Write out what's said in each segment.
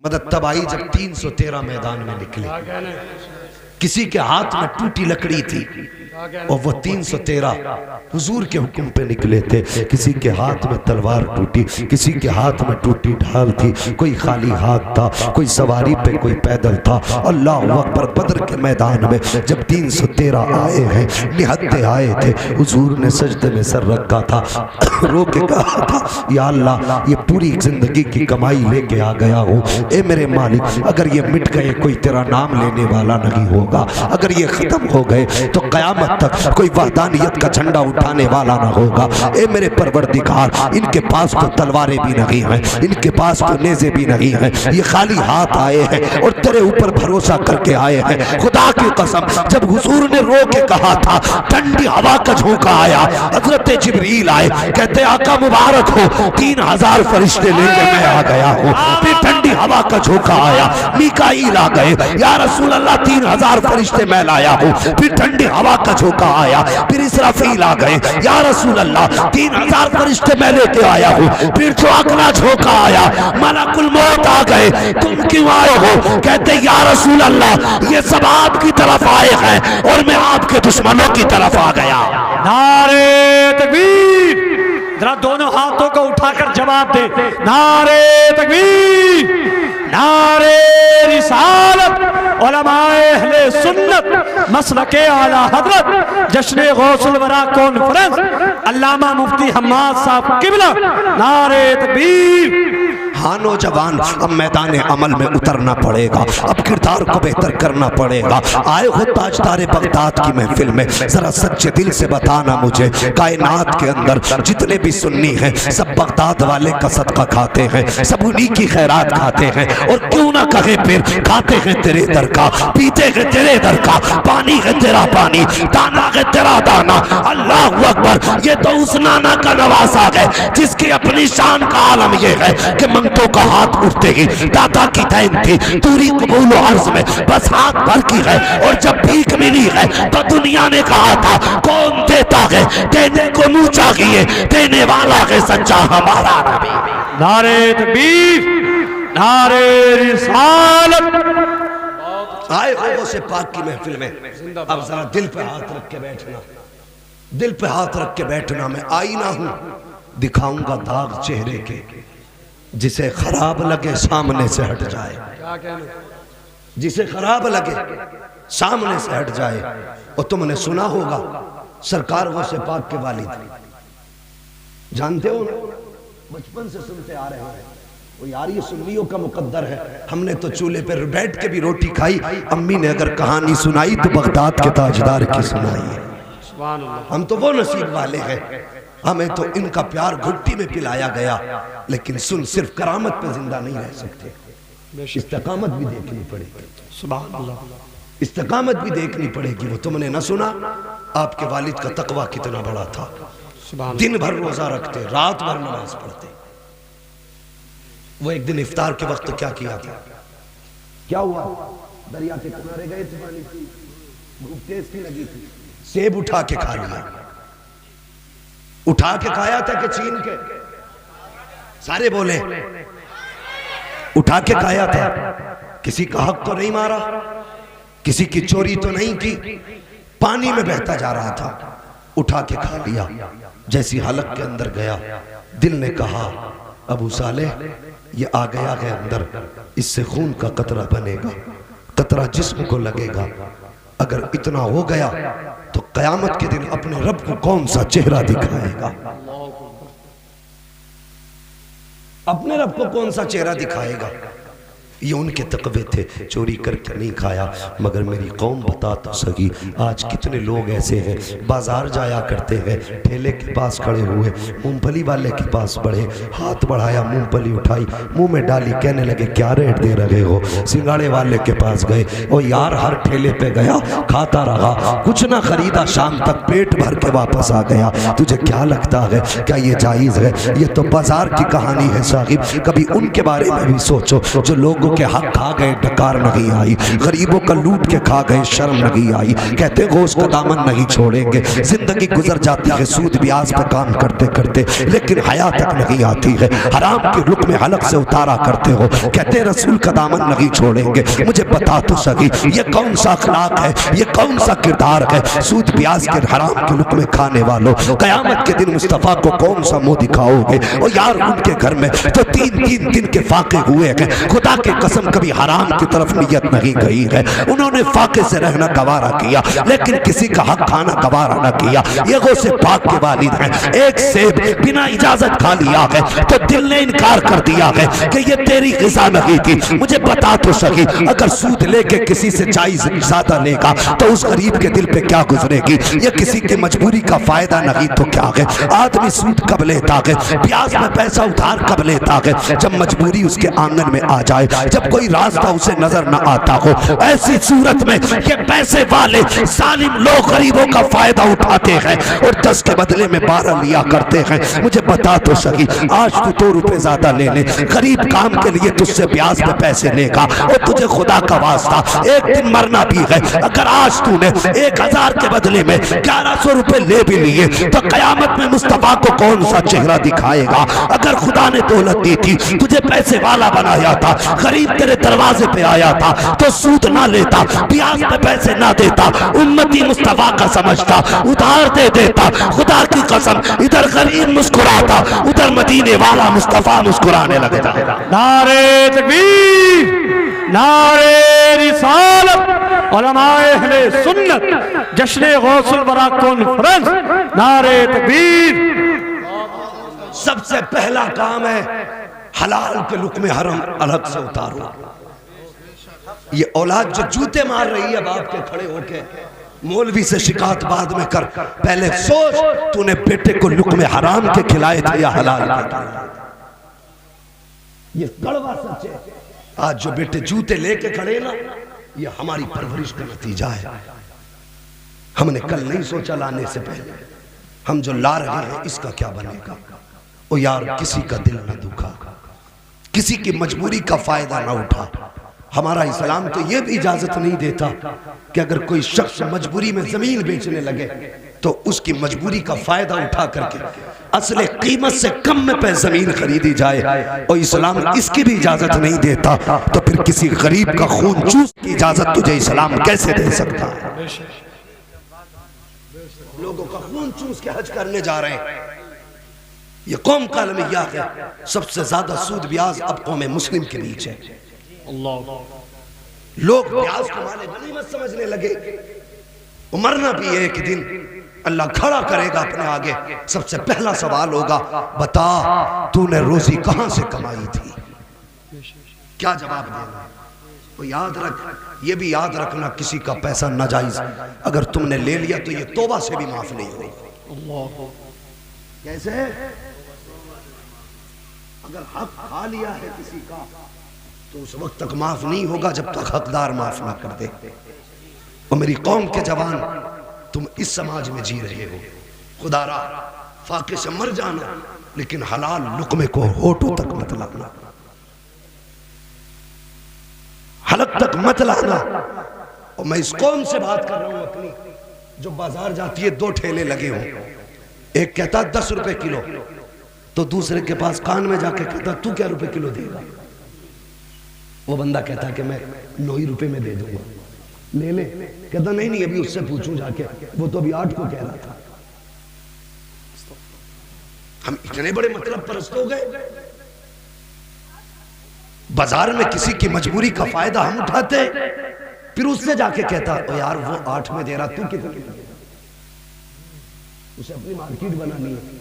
مدد تب آئی جب 313 میدان میں نکلے. کسی کے ہاتھ میں ٹوٹی لکڑی تھی اور وہ 313 حضور کے حکم پہ نکلے تھے. کسی کے ہاتھ میں تلوار ٹوٹی, کسی کے ہاتھ میں ٹوٹی ڈھال تھی, کوئی خالی ہاتھ تھا, کوئی سواری پہ, کوئی پیدل تھا. اللہ اکبر. بدر کے میدان میں جب 313 آئے ہیں, نہتے آئے تھے, حضور نے سجدے میں سر رکھا تھا, رو کے کہا تھا یا اللہ یہ پوری زندگی کی کمائی لے کے آ گیا ہوں, اے میرے مالک اگر یہ مٹ گئے کوئی تیرا نام لینے والا نہیں ہوگا, اگر یہ ختم ہو گئے تو قیامت تک کوئی وحدانیت کا جھنڈا اٹھانے والا نہ ہوگا. اے میرے پروردگار ان کے پاس تو تلواریں بھی نہیں ہیں, ان کے پاس تو نیزے بھی نہیں ہیں, یہ خالی ہاتھ آئے ہیں اور تیرے اوپر بھروسہ کر کے آئے ہیں. خدا کی قسم جب حضور نے رو کے کہا تھا, ٹھنڈی ہوا کا جھونکا آیا, حضرت جبریل آئے, کہتے آقا مبارک ہو 3000 فرشتے لے کے میں آ گیا ہوں. پھر ٹھنڈی ہوا کا جھونکا آیا, میکائیل آ گئے, یا رسول اللہ 3000 فرشتے میں لایا ہوں. پھر ٹھنڈی ہوا کا جھونکا آیا, پھر اسرافیل آ گئے, یا رسول اللہ 3000 فرشتے میں لے کے آیا ہوں. پھر جو اگلا جھونکا آیا, ملک الموت آ گئے, تم کیوں آئے ہو؟ کہتے یا رسول اللہ یہ سب آپ کی طرف آئے ہیں اور میں آپ کے دشمنوں کی طرف آ گیا. نعرے تکبیر. ذرا دونوں ہاتھوں کو اٹھا کر جواب دے, نعرے تکبیر, نعرے رسالت. علماء اہل سنت مسلک اعلی حضرت جشن غوث الورا کانفرنس علامہ مفتی حماد صاحب قبلہ, نعرے تکبیر. ہاں نوجوان اب میدان عمل میں اترنا پڑے گا, اب کردار کو بہتر کرنا پڑے گا. آئے ہو تاجدار بغداد کی محفل میں, ذرا سچے دل سے بتانا مجھے, کائنات کے اندر جتنے بھی سنی ہیں سب بغداد والے کا صدقہ کھاتے ہیں, سب انہی کی خیرات کھاتے ہیں, اور کیوں نہ کہیں پھر کھاتے ہیں تیرے در کا, پیتے ہیں تیرے در کا, پانی ہے تیرا پانی, دانا ہے تیرا دانا. اللہ اکبر. یہ تو اس نانا کا نواسا ہے جس کی اپنی شان کا عالم یہ ہے کہ منگتوں کا ہاتھ اٹھتے ہی دادا کی دین تھی, توری قبول و عرض میں بس ہاتھ بھر کی ہے, اور جب بھیک ملی ہے تو دنیا نے کہا تھا کون دیتا ہے, دینے کو منہ چاہیے, دینے والا ہے سچا ہمارا نبی. نعرے تکبیر, نعرے رسالت. آئے ہو سے پاک کی محفل میں, اب ذرا دل پہ ہاتھ رکھ کے بیٹھنا, دل پہ ہاتھ رکھ کے بیٹھنا. میں آئینہ ہوں, دکھاؤں گا داغ چہرے کے, جسے خراب لگے سامنے سے ہٹ جائے, جسے خراب لگے سامنے سے ہٹ جائے. اور تم نے سنا ہوگا سرکار غوث پاک کے والد, جانتے ہو بچپن سے سنتے آ رہے ہیں, وہ یار یہ سنیوں کا مقدر ہے, ہم نے تو چولہے پر بیٹھ کے بھی روٹی کھائی, امی نے اگر کہانی سنائی تو بغداد کے تاجدار کی سنائی ہے. ہم تو وہ نصیب والے ہیں, ہمیں تو ان کا پیار گھٹی میں پلایا گیا. لیکن سن صرف کرامت پہ زندہ نہیں رہ سکتے, استقامت بھی دیکھنی پڑے گی. سبحان اللہ. استقامت بھی دیکھنی پڑے گی. وہ تم نے نہ سنا آپ کے والد کا تقوی کتنا بڑا تھا, دن بھر روزہ رکھتے, رات بھر نماز پڑھتے. وہ ایک دن افطار کے وقت کیا کیا تھا, کیا ہوا, دریا کے کنارے گئے تھے, پانی کی بھوک تیز کی لگی تھی, سیب اٹھا کے کھا لیا. اٹھا کے کھایا تھا کہ چین کے, سارے بولے اٹھا کے کھایا تھا. کسی کا حق تو نہیں مارا, کسی کی چوری تو نہیں کی, پانی میں بہتا جا رہا تھا, اٹھا کے کھا لیا. جیسی حلق کے اندر گیا, دل نے کہا ابو صالح یہ آ گیا ہے اندر, اس سے خون کا قطرہ بنے گا, قطرہ جسم کو لگے گا. اگر اتنا ہو گیا تو قیامت کے دن اپنے رب کو کون سا چہرہ دکھائے گا, اپنے رب کو کون سا چہرہ دکھائے گا. یہ ان کے تقوی تھے, چوری کر کے نہیں کھایا. مگر میری قوم بتا تو سکی آج کتنے لوگ ایسے ہیں بازار جایا کرتے ہیں, ٹھیلے کے پاس کھڑے ہوئے, مونگ پھلی والے کے پاس بڑھے, ہاتھ بڑھایا, مونگ پھلی اٹھائی, منہ میں ڈالی, کہنے لگے کیا ریٹ دے رہے ہو. سنگاڑے والے کے پاس گئے, اور یار ہر ٹھیلے پہ گیا, کھاتا رہا, کچھ نہ خریدا, شام تک پیٹ بھر کے واپس آ گیا. تجھے کیا لگتا ہے کیا یہ جائز ہے؟ یہ تو بازار کی کہانی ہے صاحب. کبھی ان کے بارے میں بھی سوچو جو لوگوں کے حق کھا گئے ڈکار نہیں آئی، غریبوں کا لوٹ کے کھا گئے شرم نہیں آئی، کہتے غوث کا دامن نہیں چھوڑیں گے، زندگی گزر جاتی ہے سود بیاز پہ کام کرتے کرتے، لیکن حیا تک نہیں آتی ہے، حرام کی لقمے حلق سے اتارا کرتے ہو، کہتے رسول کا دامن نہیں چھوڑیں گے، مجھے بتا تو سکی یہ کون سا اخلاق ہے، یہ کون سا کردار ہے؟ سود بیاز کے حرام کے لقمے کھانے والوں، قیامت کے دن مصطفیٰ کو کون سا منہ دکھاؤ گے؟ اور یار ان کے گھر میں جو تین دن کے فاقے ہوئے ہیں، خدا کی قسم کبھی حرام کی طرف نیت نہیں گئی ہے، انہوں نے فاقے سے رہنا گوارا کیا لیکن کسی کا حق کھانا گوارا نہ کیا۔ یہ غوث پاک کے والد ہیں، ایک سیب بنا اجازت کھا لیا ہے تو دل نے انکار کر دیا ہے کہ یہ تیری غذا نہیں تھی۔ مجھے بتا تو سکی اگر سود لے کے کسی سے چائے زیادہ لے گا تو اس غریب کے دل پہ کیا گزرے گی؟ یہ کسی کی مجبوری کا فائدہ نہیں تو کیا ہے؟ آدمی سود کب لیتا ہے، بیاز میں پیسہ ادھار کب لیتا ہے؟ جب مجبوری اس کے آنگن میں آ جائے، جب کوئی راستہ اسے نظر نہ آتا ہو۔ ایسی صورت میں یہ پیسے والے ظالم لوگ غریبوں کا فائدہ اٹھاتے ہیں اور 10 کے بدلے میں 12 لیا کرتے ہیں۔ مجھے بتا تو سکی آج تو 2 روپے زیادہ لے لے، غریب کام کے لیے تجھ سے بیاز پہ پیسے لے گا اور تجھے خدا کا واسطہ ایک دن مرنا بھی ہے، اگر آج تو نے 1000 کے بدلے میں 1100 روپے لے بھی لیے تو قیامت میں مصطفیٰ کو کون سا چہرہ دکھائے گا؟ اگر خدا نے دولت دی تھی، تجھے پیسے والا بنایا تھا، غریب تیرے دروازے پہ آیا تھا تو سود نہ لیتا، بیاز پہ پیسے نہ دیتا، امتی مصطفیٰ کا سمجھتا، ادھار دے دیتا۔ خدا کی قسم ادھر غریب مسکراتا، ادھر مدینے والا مصطفیٰ مسکرانے لگتا۔ نعرے تکبیر، نعرے رسالت، علماء اہل سنت، جشن غوث الورا کانفرنس، نعرے تکبیر۔ سب سے پہلا کام ہے حلال کے لقمے حرام الگ سے اتارو۔ یہ اولاد جو جوتے مار رہی ہے باپ کے کھڑے ہو کے، مولوی سے شکایت بعد میں کر، پہلے سوچ تو نے بیٹے کو لقمے حرام کے کھلائے تھے یا حلال کے؟ یہ کڑوا سچ ہے۔ آج جو بیٹے جوتے لے کے کھڑے نا، یہ ہماری پرورش کا نتیجہ ہے۔ ہم نے کل نہیں سوچا لانے سے پہلے، ہم جو لا رہے ہیں اس کا کیا بنے گا؟ او یار کسی کا دل نہ دکھا، کسی کی مجبوری کا فائدہ نہ اٹھا۔ ہمارا اسلام تو یہ بھی اجازت نہیں دیتا کہ اگر کوئی شخص مجبوری میں زمین بیچنے لگے تو اس کی مجبوری کا فائدہ اٹھا کر کے اصل قیمت سے کم میں پہ زمین خریدی جائے، اور اسلام اس کی بھی اجازت نہیں دیتا، تو پھر کسی غریب کا خون چوس کی اجازت تجھے اسلام کیسے دے سکتا ہے؟ لوگوں کا خون چوس کے حج کرنے جا رہے ہیں۔ یہ قوم کا المیہ ہے، سب سے زیادہ سود بیاز اب قوم مسلم کے نیچے ہے۔ لوگ بیاز کو مال غنیمت سمجھنے لگے۔ مرنا بھی ایک دن اللہ کھڑا کرے گا اپنے آگے، سب سے پہلا سوال ہوگا بتا تو نے روزی کہاں سے کمائی تھی؟ کیا جواب دینا؟ وہ یاد رکھ، یہ بھی یاد رکھنا کسی کا پیسہ ناجائز اگر تم نے لے لیا تو یہ توبہ سے بھی معاف نہیں ہوگی۔ کیسے؟ اگر حق کھا لیا ہے کسی کا تو اس وقت تک معاف نہیں ہوگا جب تک حقدار معاف نہ کر دے۔ اور میری قوم کے جوان، تم اس سماج میں جی رہے ہو، خدا را فاقے سے مر جانا لیکن حلال لقمے کو ہونٹوں تک مت لانا، حلق تک مت لانا۔ اور میں اس قوم سے بات کر رہا ہوں اپنی، جو بازار جاتی ہے 2 ٹھیلے لگے ہوں، ایک کہتا 10 روپے کلو تو دوسرے کے پاس کان میں جا کے کہتا تو کیا روپے کلو دے گا؟ وہ بندہ کہتا کہ میں 9 روپے میں دے دوں گا، لے لے۔ کہتا نہیں ابھی اس سے پوچھوں جا کے، وہ تو ابھی 8 کو کہہ رہا تھا۔ ہم اتنے بڑے مطلب پرست ہو گئے، بازار میں کسی کی مجبوری کا فائدہ ہم اٹھاتے، پھر اس سے جا کے کہتا او یار وہ 8 میں دے رہا تو کتنے دے رہا؟ اسے اپنی مارکیٹ بنانی ہے۔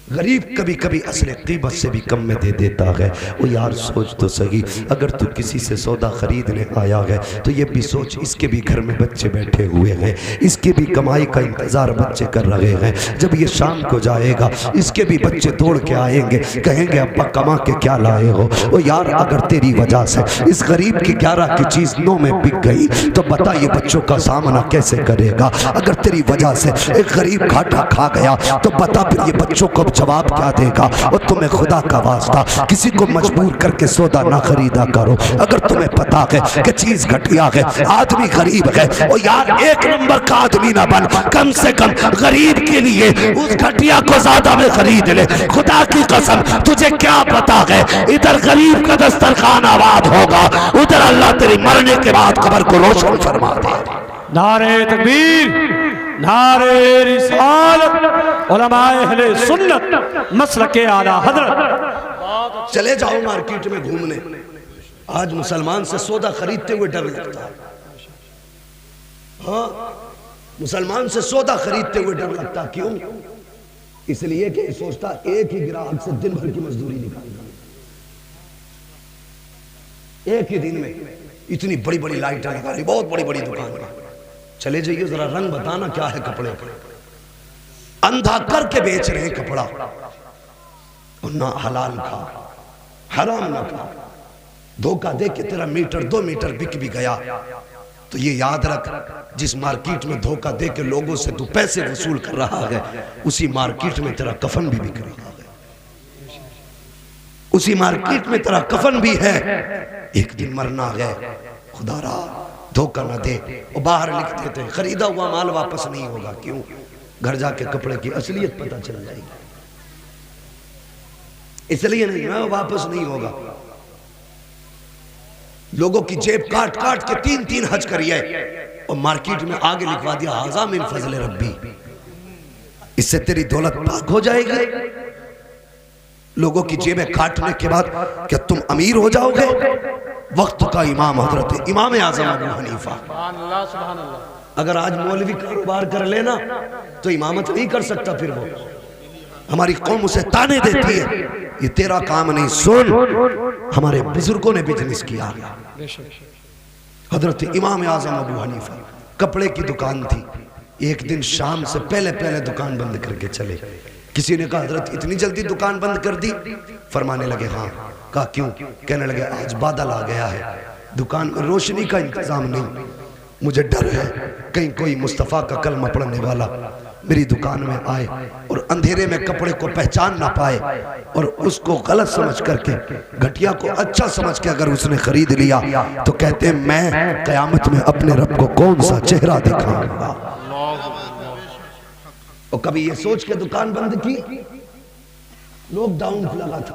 غریب کبھی کبھی اصل قیمت سے بھی کم میں دے دیتا ہے۔ وہ یار سوچ تو صحیح، اگر تو کسی سے سودا خریدنے آیا ہے تو یہ بھی سوچ اس کے بھی گھر میں بچے بیٹھے ہوئے ہیں، اس کے بھی کمائی کا انتظار بچے کر رہے ہیں۔ جب یہ شام کو جائے گا اس کے بھی بچے دوڑ کے آئیں گے، کہیں گے ابا کما کے کیا لائے ہو؟ وہ یار اگر تیری وجہ سے اس غریب کی 11 کی چیز 9 میں بک گئی تو بتا یہ بچوں کا سامنا کیسے کرے گا؟ اگر تیری وجہ سے ایک غریب گھاٹا کھا گیا تو بتا پھر یہ بچوں کو جواب کیا دے گا؟ اور تمہیں خدا کا واسطہ کسی کو مجبور کر کے سودا نہ خریدا کرو۔ اگر تمہیں پتا ہے کہ چیز گھٹیا ہے، آدمی غریب ہے، اور یار ایک نمبر کا آدمی نہ بن، کم سے کم غریب کے لیے اس گھٹیا کو زیادہ میں خرید لے۔ خدا کی قسم تجھے کیا پتا ہے ادھر غریب کا دسترخوان آباد ہوگا، ادھر اللہ تیری مرنے کے بعد قبر کو روشن فرما دے۔ نعرہ تکبیر، نعرہ رسالت، علماء اہل سنت مسلک اعلیٰ حضرت۔ چلے جاؤ مارکیٹ میں گھومنے، آج مسلمان سے سودا خریدتے ہوئے ڈر لگتا ہے۔ ہاں مسلمان سے سودا خریدتے ہوئے ڈر لگتا، کیوں؟ اس لیے کہ سوچتا ایک ہی گراہک سے دن بھر کی مزدوری نکالنا، ایک ہی دن میں اتنی بڑی بڑی لائٹیں لگا لی، بہت بڑی بڑی دکان میں۔ چلے جائیے ذرا رنگ بتانا کیا ہے کپڑے، اندھا کر کے بیچ رہے ہیں کپڑا، اور نہ حلال کھا حرام نہ کھا، دھوکہ دے کے تیرا میٹر 2 میٹر بک بھی گیا تو یہ یاد رکھ، جس مارکیٹ میں دھوکہ دے کے لوگوں سے تو پیسے وصول کر رہا ہے، اسی مارکیٹ میں تیرا کفن بھی بک رہا ہے، اسی مارکیٹ میں تیرا کفن بھی ہے۔ ایک دن مرنا ہے، خدا را دھوکہ نہ دے۔ اور باہر لکھ دیتے ہیں خریدا ہوا مال واپس نہیں ہوگا، کیوں؟ گھر جا کے کپڑے کی اصلیت پتہ چل جائے گی، اس لیے نہیں واپس نہیں ہوگا۔ لوگوں کی جیب کاٹ کاٹ کے 3 حج کریے، اور مارکیٹ میں آگے لکھوا دیا ھذا من فضل ربی، اس سے تیری دولت پاک ہو جائے گی۔ لوگوں کی جیبیں کاٹنے کے بعد کیا تم امیر ہو جاؤ گے؟ وقت کا امام حضرت امام اعظم ابو حنیفہ، اگر آج مولوی کاروبار کر لینا تو امامت نہیں کر سکتا، پھر وہ ہماری قوم اسے تانے دیتی ہے، یہ تیرا کام نہیں۔ سن، ہمارے بزرگوں نے بزنس کیا، حضرت امام اعظم ابو حنیفہ کپڑے کی دکان تھی، ایک دن شام سے پہلے دکان بند کر کے چلے۔ کسی نے کہا حضرت اتنی جلدی دکان بند کر دی؟ فرمانے لگے ہاں۔ کہا کیوں؟ کہنے لگے آج بادل آ گیا ہے، دکان میں روشنی کا انتظام نہیں، مجھے ڈر ہے کہیں کوئی مصطفیٰ کا کلمہ پڑھنے والا میری دکان میں آئے اور اندھیرے میں کپڑے کو پہچان نہ پائے، اور اس کو غلط سمجھ کر کے، گھٹیا کو اچھا سمجھ کے اگر اس نے خرید لیا تو کہتے ہیں میں قیامت میں اپنے رب کو کون سا چہرہ دکھاؤں گا۔ اور کبھی یہ سوچ کے دکان بند کی، لاک ڈاؤن لگا تھا۔